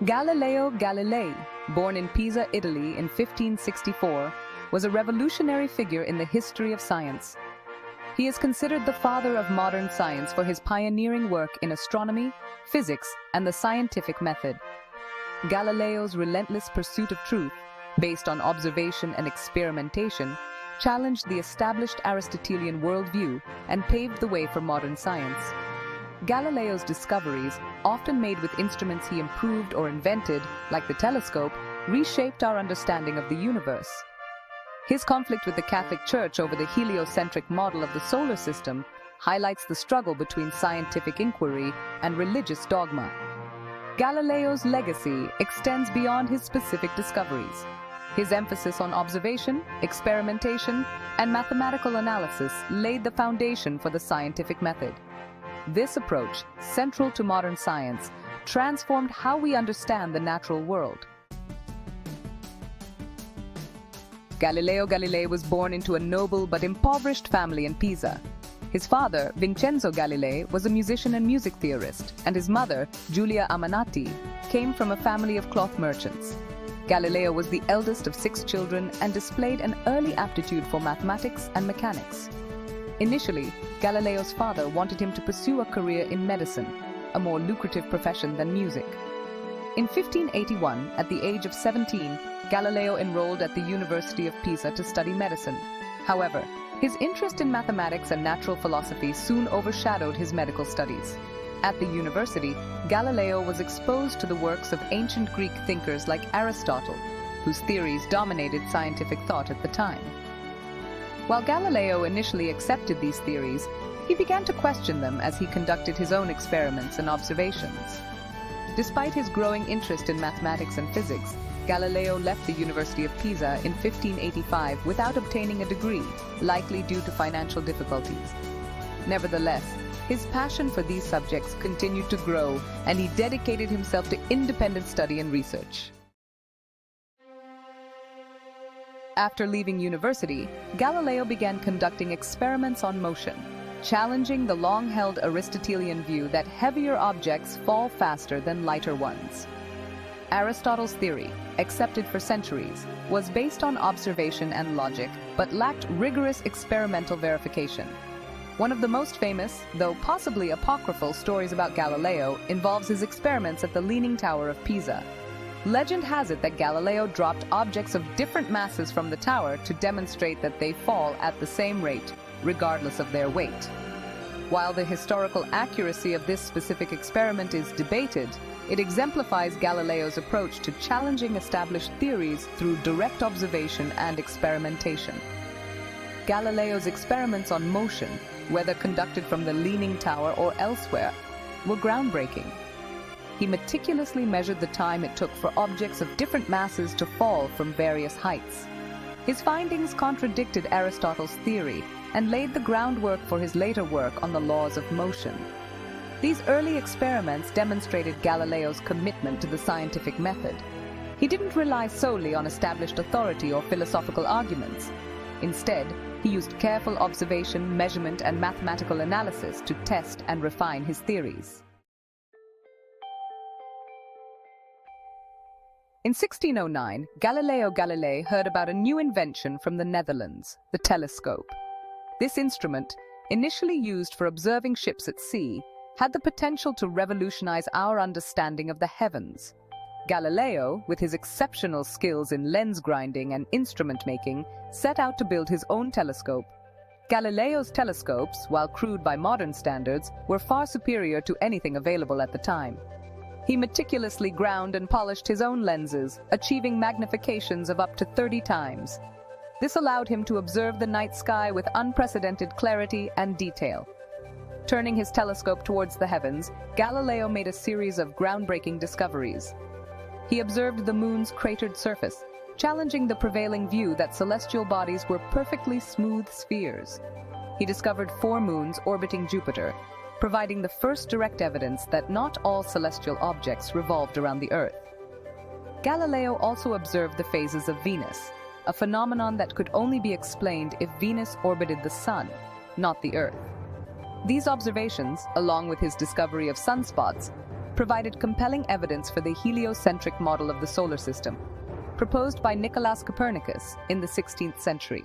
Galileo Galilei, born in Pisa, Italy in 1564, was a revolutionary figure in the history of science. He is considered the father of modern science for his pioneering work in astronomy, physics, and the scientific method. Galileo's relentless pursuit of truth, based on observation and experimentation, challenged the established Aristotelian worldview and paved the way for modern science. Galileo's discoveries, often made with instruments he improved or invented, like the telescope, reshaped our understanding of the universe. His conflict with the Catholic Church over the heliocentric model of the solar system highlights the struggle between scientific inquiry and religious dogma. Galileo's legacy extends beyond his specific discoveries. His emphasis on observation, experimentation, and mathematical analysis laid the foundation for the scientific method. This approach, central to modern science, transformed how we understand the natural world. Galileo Galilei was born into a noble but impoverished family in Pisa. His father, Vincenzo Galilei, was a musician and music theorist, and his mother, Giulia Amanati, came from a family of cloth merchants. Galileo was the eldest of 6 children and displayed an early aptitude for mathematics and mechanics. Initially, Galileo's father wanted him to pursue a career in medicine, a more lucrative profession than music. In 1581, at the age of 17, Galileo enrolled at the University of Pisa to study medicine. However, his interest in mathematics and natural philosophy soon overshadowed his medical studies. At the university, Galileo was exposed to the works of ancient Greek thinkers like Aristotle, whose theories dominated scientific thought at the time. While Galileo initially accepted these theories, he began to question them as he conducted his own experiments and observations. Despite his growing interest in mathematics and physics, Galileo left the University of Pisa in 1585 without obtaining a degree, likely due to financial difficulties. Nevertheless, his passion for these subjects continued to grow, and he dedicated himself to independent study and research. After leaving university, Galileo began conducting experiments on motion, challenging the long-held Aristotelian view that heavier objects fall faster than lighter ones. Aristotle's theory, accepted for centuries, was based on observation and logic, but lacked rigorous experimental verification. One of the most famous, though possibly apocryphal, stories about Galileo involves his experiments at the Leaning Tower of Pisa. Legend has it that Galileo dropped objects of different masses from the tower to demonstrate that they fall at the same rate, regardless of their weight. While the historical accuracy of this specific experiment is debated, it exemplifies Galileo's approach to challenging established theories through direct observation and experimentation. Galileo's experiments on motion, whether conducted from the Leaning Tower or elsewhere, were groundbreaking. He meticulously measured the time it took for objects of different masses to fall from various heights. His findings contradicted Aristotle's theory and laid the groundwork for his later work on the laws of motion. These early experiments demonstrated Galileo's commitment to the scientific method. He didn't rely solely on established authority or philosophical arguments. Instead, he used careful observation, measurement, and mathematical analysis to test and refine his theories. In 1609, Galileo Galilei heard about a new invention from the Netherlands, the telescope. This instrument, initially used for observing ships at sea, had the potential to revolutionize our understanding of the heavens. Galileo, with his exceptional skills in lens grinding and instrument making, set out to build his own telescope. Galileo's telescopes, while crude by modern standards, were far superior to anything available at the time. He meticulously ground and polished his own lenses, achieving magnifications of up to 30 times. This allowed him to observe the night sky with unprecedented clarity and detail. Turning his telescope towards the heavens, Galileo made a series of groundbreaking discoveries. He observed the moon's cratered surface, challenging the prevailing view that celestial bodies were perfectly smooth spheres. He discovered 4 moons orbiting Jupiter, providing the first direct evidence that not all celestial objects revolved around the Earth. Galileo also observed the phases of Venus, a phenomenon that could only be explained if Venus orbited the Sun, not the Earth. These observations, along with his discovery of sunspots, provided compelling evidence for the heliocentric model of the solar system, proposed by Nicolaus Copernicus in the 16th century.